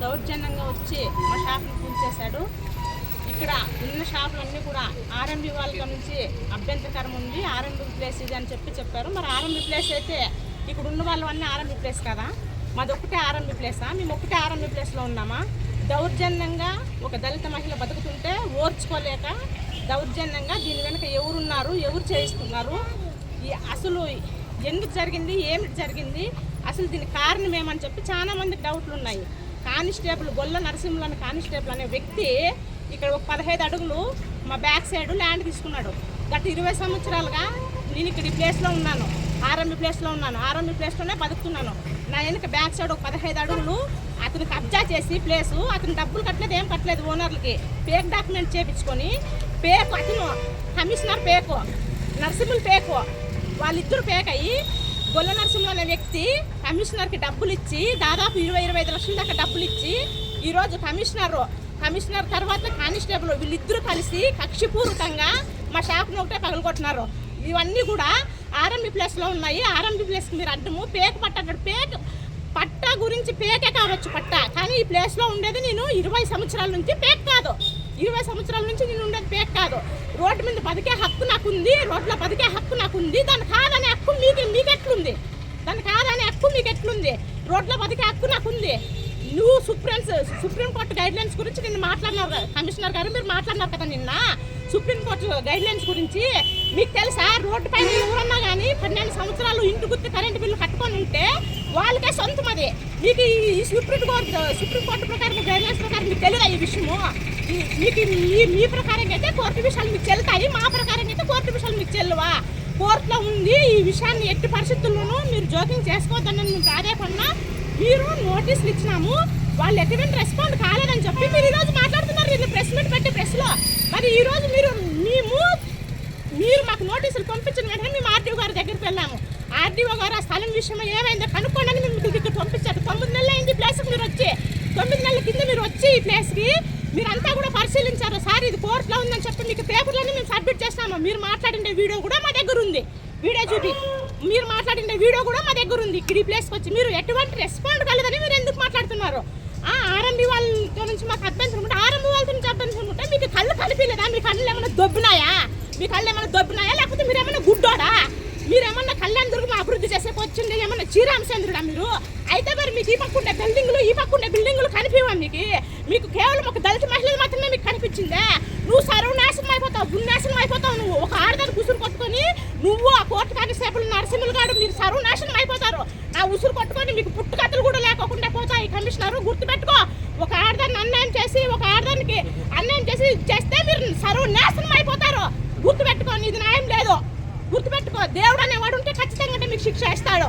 దౌర్జన్యంగా వచ్చి మా షాప్ని కూల్చేశాడు. ఇక్కడ ఉన్న షాపులన్నీ కూడా ఆర్ఎంబి వాళ్ళ నుంచి అభ్యంతరకరం ఉంది, ఆర్ఎంబి ప్లేస్ ఇది అని చెప్పారు. మరి ఆర్ఎంబి ప్లేస్ అయితే ఇక్కడ ఉన్న వాళ్ళు అన్నీ ఆర్ఎంబి ప్లేస్ కదా, మాది ఒక్కటే ఆర్ఎంబి ప్లేసా? మేము ఒక్కటే ఆర్ఎంబి ప్లేస్లో ఉన్నామా? దౌర్జన్యంగా ఒక దళిత మహిళ బతుకుతుంటే ఓర్చుకోలేక దౌర్జన్యంగా దీని వెనుక ఎవరున్నారు, ఎవరు చేయిస్తున్నారు, అసలు ఎందుకు జరిగింది, ఏమిటి జరిగింది, అసలు దీనికి కారణం ఏమని చెప్పి చాలా మందికి డౌట్లు ఉన్నాయి. కానిస్టేబుల్ గొల్ల నరసింహులు అనే కానిస్టేబుల్ అనే వ్యక్తి ఇక్కడ ఒక 15 అడుగులు మా బ్యాక్ సైడ్ ల్యాండ్ తీసుకున్నాడు. గత 20 సంవత్సరాలుగా నేను ఇక్కడ ఈ ప్లేస్లో ఉన్నాను, ఆర్ఎంబి ప్లేస్లో ఉన్నాను, ఆర్ఎంబి ప్లేస్లోనే బతుకుతున్నాను. నా వెనుక బ్యాక్ సైడ్ ఒక 15 అడుగులు అతను కబ్జా చేసి ప్లేసు, అతను డబ్బులు కట్టలేదు, ఏం కట్టలేదు, ఓనర్లకి ఫేక్ డాక్యుమెంట్ చేయించుకొని పేకు, అతను కమిషనర్ పేకు, నరసింహులు పేకు, వాళ్ళిద్దరు పేక్ అయ్యి గొల్ల నరసింహులు అనే వ్యక్తి కమిషనర్కి డబ్బులు ఇచ్చి దాదాపు 20-25 లక్షల దాకా డబ్బులు ఇచ్చి ఈరోజు కమిషనర్ తర్వాత కానిస్టేబుల్ వీళ్ళిద్దరూ కలిసి కక్షపూరితంగా మా షాప్ని ఒకటే పగలగొట్టినారు. ఇవన్నీ కూడా ఆర్ఎంబి ప్లేస్లో ఉన్నాయి. ఆర్ఎంబి ప్లేస్కి మీరు అడ్డము పేక పట్టాడు, పట్టా గురించి పేకే కావచ్చు పట్టా, కానీ ఈ ప్లేస్లో ఉండేది నేను 20 సంవత్సరాల నుంచి పేక్ కాదు, 20 సంవత్సరాల నుంచి నేను ఉండేది పేక్ కాదు. రోడ్డు మీద బతికే హక్కు నాకుంది, రోడ్లో బతికే హక్కు నాకుంది. దాన్ని కాదనే హక్కు మీకెట్లుంది? దాన్ని కాదనే హక్కు మీకు ఎట్లుంది? రోడ్లో బతికే హక్కు నాకుంది. నువ్వు సుప్రీంకోర్టు గైడ్లైన్స్ గురించి నిన్న మాట్లాడినారు కమిషనర్ గారు, మీరు మాట్లాడినారు కదా నిన్న సుప్రీంకోర్టు గైడ్లైన్స్ గురించి. మీకు తెలుసా, రోడ్డు పైన ఎవరన్నా కానీ 12 సంవత్సరాలు ఇంటి గుర్తు కరెంటు బిల్లు కట్టుకొని ఉంటే వాళ్ళకే సొంతం అది. మీకు ఈ సుప్రీంకోర్టు ప్రకారం గైడ్లైన్స్ ప్రకారం మీకు తెలియదా ఈ విషయము? మీకు మీ ప్రకారంగా అయితే కోర్టు విషయాలు మీకు చెల్లుతాయి, మా ప్రకారంగా అయితే కోర్టు విషయాలు మీకు చెల్లవా? కోర్టులో ఉంది. ఈ విషయాన్ని ఎట్టి పరిస్థితుల్లోనూ మీరు జోక్యం చేసుకోవద్దని మేము ప్రాధాన్యపడినా మీరు నోటీసులు ఇచ్చినాము, వాళ్ళు ఎటువంటి రెస్పాండ్ కాలేదని చెప్పి మీరు ఈరోజు మాట్లాడుతున్నారు వీళ్ళు ప్రెస్ మీట్ పెట్టి ప్రెస్లో. మరి ఈరోజు మీరు మాకు నోటీసులు పంపించిన వెంటనే మేము ఆర్డీఓ గారి దగ్గరికి వెళ్ళాము. ఆర్డీఓ గారు ఆ స్థలం విషయం ఏమైందో కనుక్కోండి మేము మీకు ఇక్కడ పంపించారు. 9 నెలలు అయింది ఈ ప్లేస్కి మీరు వచ్చి, 9 నెలల కింద మీరు వచ్చి ఈ ప్లేస్కి మీరంతా కూడా పరిశీలించారు. సార్ ఇది కోర్టులో ఉందని చెప్పి మీకు పేపర్లోనే మేము సబ్మిట్ చేస్తాము. మీరు మాట్లాడిన వీడియో కూడా మా దగ్గర ఉంది, వీడియో చూపి మీరు మాట్లాడిన వీడియో కూడా మా దగ్గర ఉంది. ఇక్కడ ఈ ప్లేస్కి వచ్చి మీరు ఎటువంటి రెస్పాండ్ కాలేదని మీరు ఎందుకు మాట్లాడుతున్నారు? ఆర్ఎంబి వాళ్ళతో నుంచి మాకు అభ్యంతరం ఉంటే ఆర్ఎంబి వాళ్ళతో నుంచి అభ్యంతరం ఉంటే మీకు కళ్ళు కలిపిలేదా? మీ కళ్ళు ఏమైనా దొబ్బినాయా? లేకపోతే మీరేమన్నా గుడ్డోడా? మీరేమన్నా కళ్యాణ్ దుర్గం అభివృద్ధి చేసే వచ్చింది ఏమన్నా శ్రీరామచంద్రుడా మీరు? అయితే మరి మీకు ఈ పక్కుండే బిల్డింగులు కనిపివా? మీకు కేవలం ఒక దళిత మహిళలు మాత్రమే మీకు కనిపించిందే? నువ్వు సర్వనాశనం అయిపోతావు, గున్నాశనం అయిపోతావు. నువ్వు ఒక ఆడదాన్ని ఉసురు కొట్టుకొని నువ్వు ఆ కోర్టు కానిస్టేబుల్ నరసింహులు గారు మీరు సర్వనాశనం అయిపోతారు. నా ఉసురు కొట్టుకొని మీకు పుట్టుకథలు కూడా లేకుండా పోతాయి. కమిషనర్ గుర్తుపెట్టుకో, ఒక ఆడదాన్ని అన్యాయం చేసి చేస్తే మీరు సర్వనాశనం అయిపోతారు. గుర్తుపెట్టుకో, ఇది న్యాయం లేదు. గుర్తుపెట్టుకో, దేవుడు అనేవాడు ఉంటే ఖచ్చితంగా మీకు శిక్ష ఇస్తాడు.